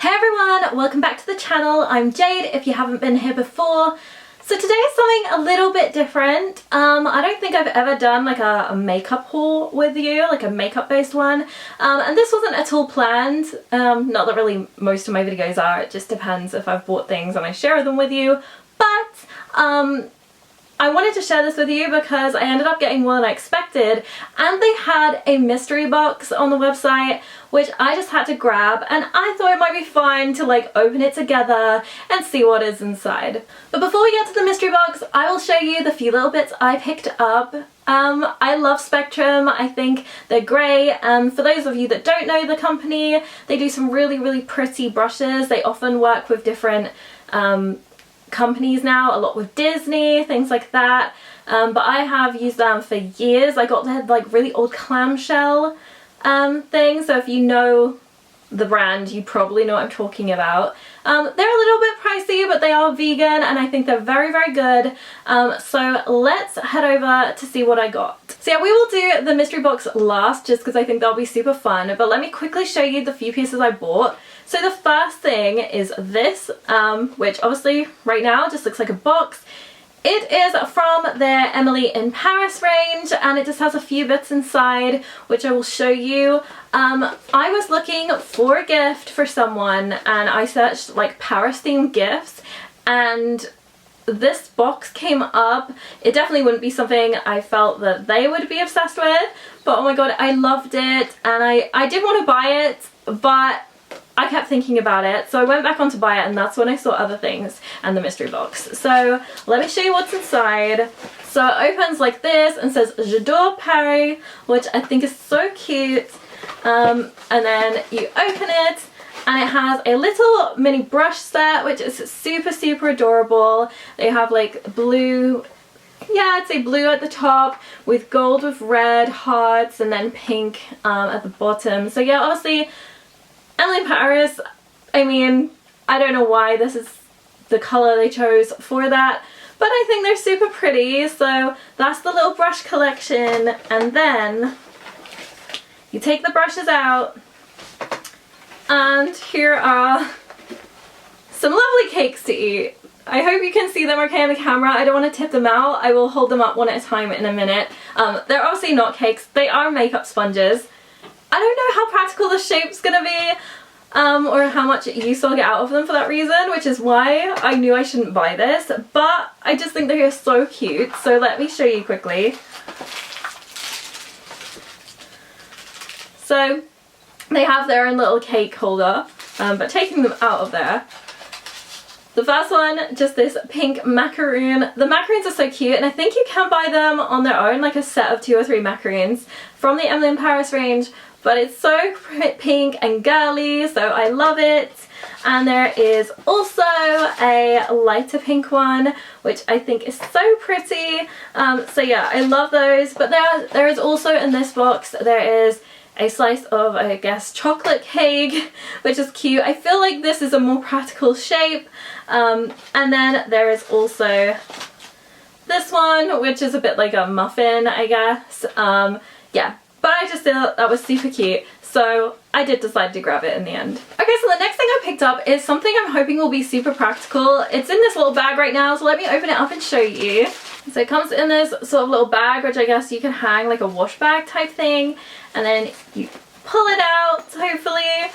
Hey everyone, welcome back to the channel. I'm Jade if you haven't been here before. So today is something a little bit different. I don't think I've ever done like a makeup haul with you, like a makeup based one. And this wasn't at all planned. Not that really most of my videos are, it just depends if I've bought things and I share them with you. But I wanted to share this with you because I ended up getting more than I expected, and they had a mystery box on the website which I just had to grab, and I thought it might be fun to like open it together and see what is inside. But before we get to the mystery box, I will show you the few little bits I picked up. I love Spectrum. I think they're great. For those of you that don't know the company, they do some really pretty brushes. They often work with different companies now, a lot with Disney, things like that, but I have used them for years. I got their like really old clamshell thing, so if you know the brand you probably know what I'm talking about. They're a little bit pricey, but they are vegan and I think they're very good. So let's head over to see what I got. So yeah, we will do the mystery box last just because I think that'll be super fun, but let me quickly show you the few pieces I bought. So the first thing is this, which obviously right now just looks like a box. It is from their Emily in Paris range, and it just has a few bits inside which I will show you. I was looking for a gift for someone and I searched like Paris themed gifts, and this box came up. It definitely wouldn't be something I felt that they would be obsessed with, but oh my god, I loved it, and I did want to buy it, but I kept thinking about it, so I went back on to buy it, and that's when I saw other things and the mystery box. So let me show you what's inside. So it opens like this and says J'adore Paris, which I think is so cute. And then you open it and it has a little mini brush set which is super adorable. They have like blue, yeah, I'd say blue at the top with gold with red hearts and then pink at the bottom. So yeah, obviously Emily in Paris, I mean, I don't know why this is the colour they chose for that, but I think they're super pretty. So that's the little brush collection, and then you take the brushes out and here are some lovely cakes to eat. I hope you can see them okay on the camera. I don't want to tip them out. I will hold them up one at a time in a minute. They're obviously not cakes, they are makeup sponges. I don't know how practical the shape's gonna be, or how much use I'll get out of them for that reason, which is why I knew I shouldn't buy this, but I just think they're so cute, so let me show you quickly. So they have their own little cake holder, but taking them out of there, the first one, just this pink macaroon. The macaroons are so cute, and I think you can buy them on their own, like a set of 2 or 3 macaroons from the Emily in Paris range, but it's so pink and girly, so I love it. And there is also a lighter pink one, which I think is so pretty. So yeah, I love those, but there is also in this box, there is a slice of, I guess, chocolate cake, which is cute. I feel like this is a more practical shape. And then there is also this one, which is a bit like a muffin, I guess. Yeah, but I just thought that was super cute, so I did decide to grab it in the end. Okay, so the next thing I picked up is something I'm hoping will be super practical. It's in this little bag right now, so let me open it up and show you. So it comes in this sort of little bag, which I guess you can hang like a wash bag type thing, and then you pull it out, hopefully,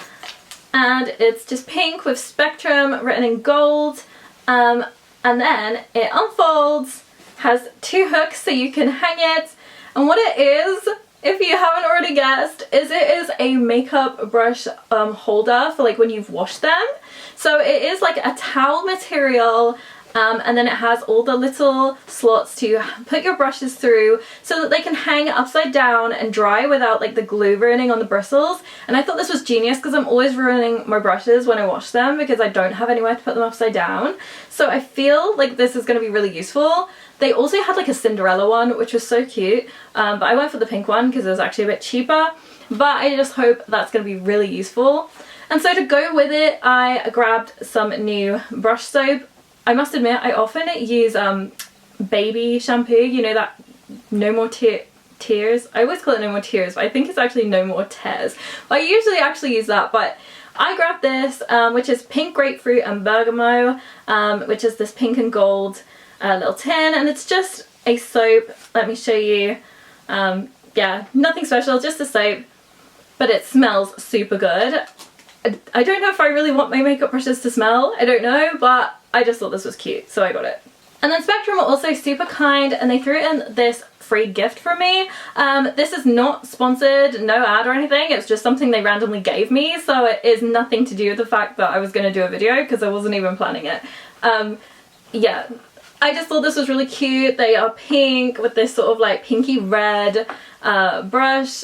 and it's just pink with Spectrum written in gold, and then it unfolds, has 2 hooks so you can hang it, and what it is, if you haven't already guessed, is it is a makeup brush holder for like when you've washed them. So it is like a towel material, and then it has all the little slots to put your brushes through so that they can hang upside down and dry without like the glue ruining on the bristles. And I thought this was genius because I'm always ruining my brushes when I wash them because I don't have anywhere to put them upside down. So I feel like this is going to be really useful. They also had like a Cinderella one, which was so cute, but I went for the pink one because it was actually a bit cheaper, but I just hope that's going to be really useful. And so to go with it, I grabbed some new brush soap. I must admit, I often use baby shampoo, you know, that No More Tears. I always call it No More Tears, but I think it's actually No More Tears. I usually actually use that, but I grabbed this, which is pink grapefruit and bergamot, which is this pink and gold little tin, and it's just a soap. Let me show you. Yeah, nothing special, just a soap, but it smells super good. I don't know if I really want my makeup brushes to smell, I don't know, but I just thought this was cute, so I got it. And then Spectrum are also super kind, and they threw in this free gift for me. This is not sponsored, no ad or anything, it's just something they randomly gave me, so it is nothing to do with the fact that I was going to do a video, because I wasn't even planning it. Yeah, I just thought this was really cute. They are pink with this sort of like pinky red brush.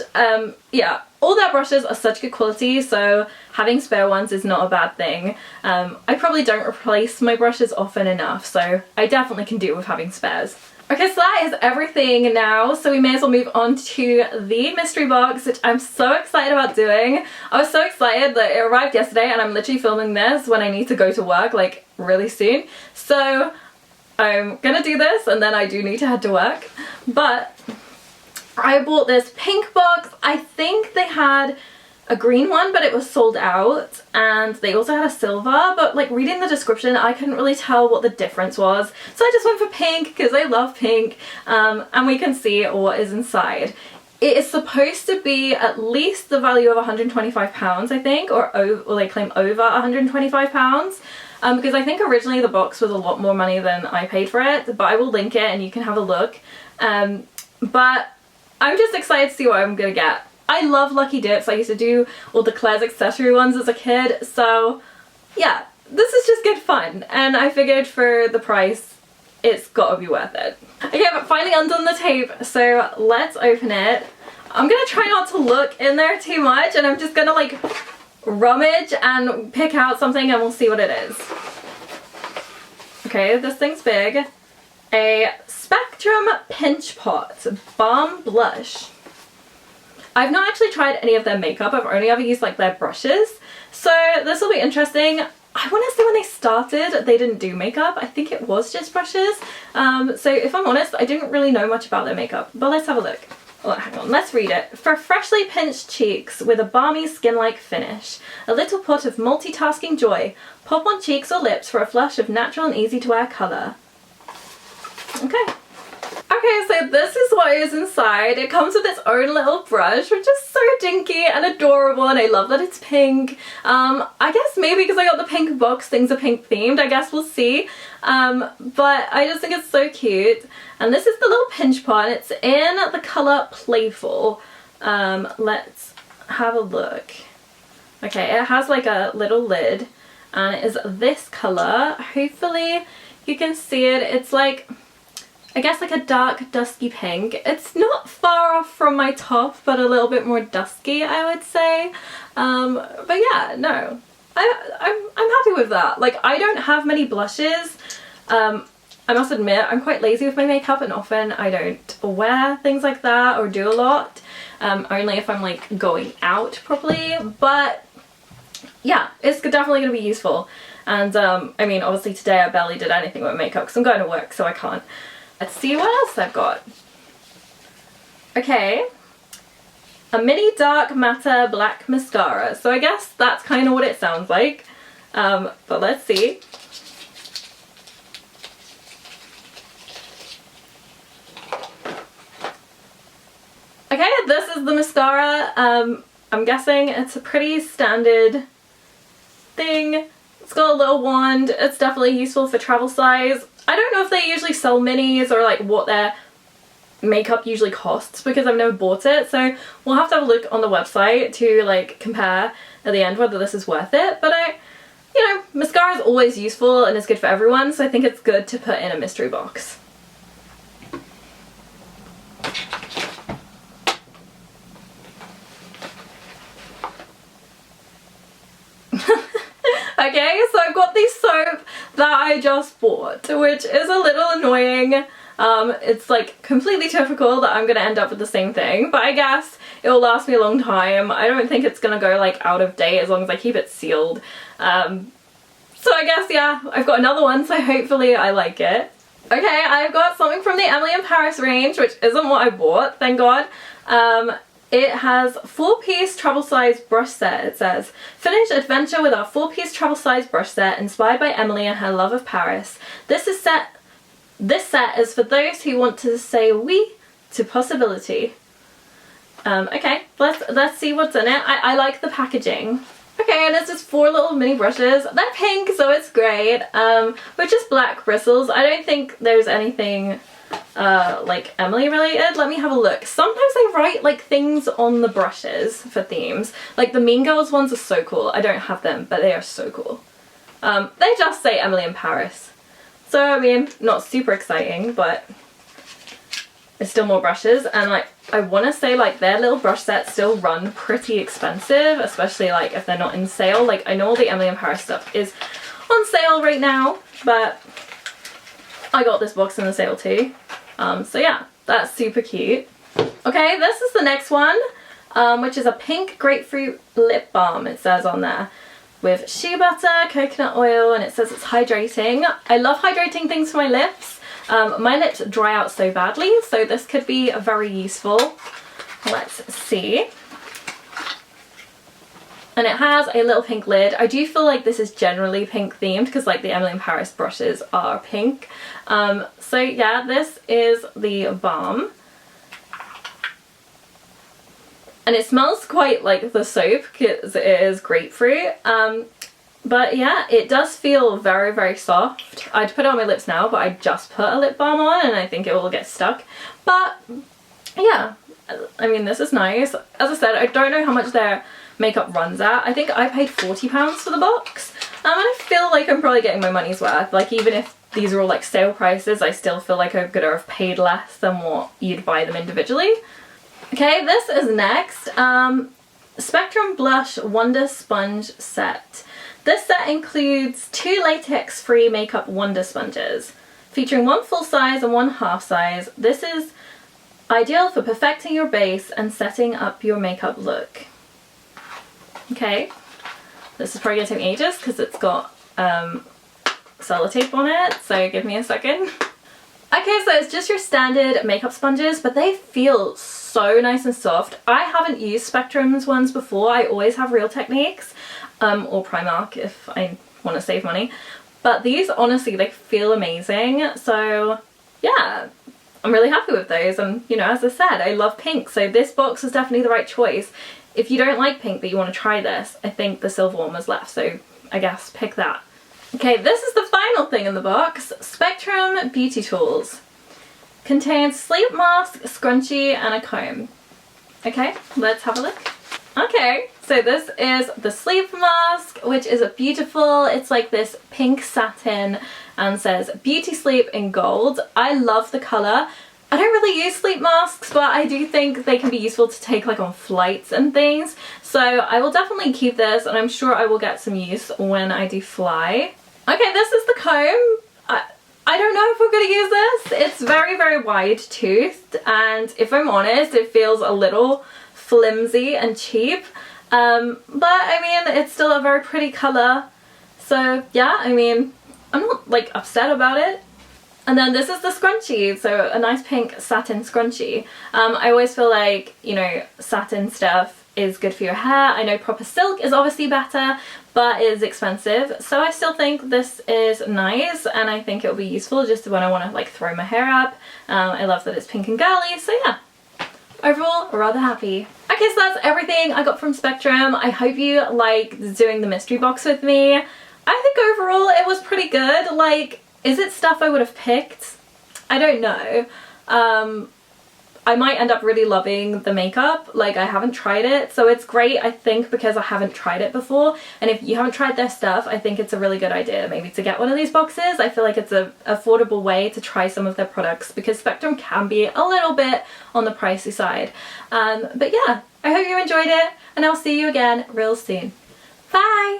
Yeah, all their brushes are such good quality, so having spare ones is not a bad thing. I probably don't replace my brushes often enough, so I definitely can do with having spares. Okay, so that is everything now, so we may as well move on to the mystery box, which I'm so excited about doing. I was so excited that it arrived yesterday, and I'm literally filming this when I need to go to work, like, really soon. So I'm gonna do this, and then I do need to head to work. But I bought this pink box. I think they had a green one, but it was sold out, and they also had a silver, but like reading the description I couldn't really tell what the difference was, so I just went for pink because I love pink. And we can see what is inside. It is supposed to be at least the value of £125, I think, or they claim over £125, because I think originally the box was a lot more money than I paid for it, but I will link it and you can have a look. But I'm just excited to see what I'm gonna get. I love Lucky Dips. I used to do all the Claire's accessory ones as a kid, so yeah, this is just good fun, and I figured for the price it's gotta be worth it. Okay, but finally undone the tape, so let's open it. I'm gonna try not to look in there too much, and I'm just gonna like rummage and pick out something and we'll see what it is. Okay, this thing's big. A Spectrum Pinch Pot Balm Blush. I've not actually tried any of their makeup, I've only ever used like their brushes, so this will be interesting. I want to say when they started they didn't do makeup, I think it was just brushes, so if I'm honest I didn't really know much about their makeup, but let's have a look. Oh, hang on, let's read it. For freshly pinched cheeks with a balmy skin-like finish, a little pot of multitasking joy. Pop on cheeks or lips for a flush of natural and easy to wear colour. Okay. Okay, so this is what is inside. It comes with its own little brush, which is so dinky and adorable, and I love that it's pink. I guess maybe because I got the pink box, things are pink themed, I guess we'll see. But I just think it's so cute. And this is the little pinch pot. It's in the colour Playful. Let's have a look. Okay, it has like a little lid, and it is this colour. Hopefully you can see it. It's like, I guess like a dark dusky pink. It's not far off from my top, but a little bit more dusky I would say. But yeah, no, I'm happy with that. Like, I don't have many blushes. I must admit I'm quite lazy with my makeup, and often I don't wear things like that or do a lot, only if I'm like going out properly. But yeah, it's definitely going to be useful. And I mean, obviously today I barely did anything with makeup because I'm going to work, so I can't. Let's see what else I've got. Okay, a mini dark matte black mascara. So I guess that's kind of what it sounds like. But let's see. Okay, this is the mascara. I'm guessing it's a pretty standard thing. It's got a little wand. It's definitely useful for travel size. I don't know if they usually sell minis or like what their makeup usually costs because I've never bought it, so we'll have to have a look on the website to like compare at the end whether this is worth it. But you know, mascara is always useful and it's good for everyone, so I think it's good to put in a mystery box. Okay, so I've got this soap that I just bought, which is a little annoying. It's like completely typical that I'm gonna end up with the same thing, but I guess it'll last me a long time. I don't think it's gonna go like out of date as long as I keep it sealed. So I guess, yeah, I've got another one, so hopefully I like it. Okay, I've got something from the Emily in Paris range, which isn't what I bought, thank God. It has 4-piece travel size brush set. It says, finish adventure with our 4-piece travel size brush set inspired by Emily and her love of Paris. This set is for those who want to say oui to possibility. Okay, let's see what's in it. I like the packaging. Okay, and it's just 4 little mini brushes. They're pink, so it's great. With just black bristles. I don't think there's anything like Emily related. Let me have a look. Sometimes they write like things on the brushes for themes. Like the Mean Girls ones are so cool. I don't have them, but they are so cool. They just say Emily in Paris. So I mean, not super exciting, but it's still more brushes, and like I want to say like their little brush sets still run pretty expensive, especially like if they're not in sale. Like I know all the Emily in Paris stuff is on sale right now, but I got this box in the sale too. So yeah, that's super cute. Okay, this is the next one, which is a pink grapefruit lip balm, it says on there, with shea butter, coconut oil, and it says it's hydrating. I love hydrating things for my lips. My lips dry out so badly, so this could be very useful. Let's see. And it has a little pink lid. I do feel like this is generally pink themed because like the Emily in Paris brushes are pink. So yeah, this is the balm. And it smells quite like the soap because it is grapefruit. But yeah, it does feel very, very soft. I'd put it on my lips now, but I just put a lip balm on and I think it will get stuck. But yeah, I mean, this is nice. As I said, I don't know how much their makeup runs at. I think I paid £40 for the box. And I feel like I'm probably getting my money's worth. Like even if these are all like sale prices, I still feel like I could have paid less than what you'd buy them individually. Okay, this is next. Spectrum Blush Wonder Sponge Set. This set includes 2 latex-free makeup wonder sponges, featuring 1 full size and 1 half size. This is ideal for perfecting your base and setting up your makeup look. Okay, this is probably going to take me ages because it's got sellotape on it, so give me a second. Okay, so it's just your standard makeup sponges, but they feel so nice and soft. I haven't used Spectrum's ones before. I always have Real Techniques. Or Primark if I want to save money. But these, honestly, they feel amazing. So yeah, I'm really happy with those. And you know, as I said, I love pink, so this box is definitely the right choice. If you don't like pink but you want to try this, I think the silver one was left, so I guess pick that. Okay, this is the final thing in the box. Spectrum Beauty Tools. Contains sleep mask, scrunchie, and a comb. Okay, let's have a look. Okay, so this is the sleep mask, which is beautiful. It's like this pink satin and says Beauty Sleep in gold. I love the colour. I don't really use sleep masks, but I do think they can be useful to take like on flights and things. So I will definitely keep this, and I'm sure I will get some use when I do fly. Okay, this is the comb. I don't know if I'm going to use this. It's very, very wide toothed, and if I'm honest, it feels a little flimsy and cheap, but I mean, it's still a very pretty colour, so yeah, I mean, I'm not like upset about it. And then this is the scrunchie, so a nice pink satin scrunchie. I always feel like, you know, satin stuff is good for your hair. I know proper silk is obviously better, but it is expensive, so I still think this is nice, and I think it'll be useful just when I want to like throw my hair up. I love that it's pink and girly, so yeah. Overall, rather happy. Okay, so that's everything I got from Spectrum. I hope you liked doing the mystery box with me. I think overall it was pretty good. Like, is it stuff I would have picked? I don't know. I might end up really loving the makeup. Like, I haven't tried it, so it's great, I think, because I haven't tried it before. And if you haven't tried their stuff, I think it's a really good idea maybe to get one of these boxes. I feel like it's an affordable way to try some of their products because Spectrum can be a little bit on the pricey side. But yeah, I hope you enjoyed it, and I'll see you again real soon. Bye!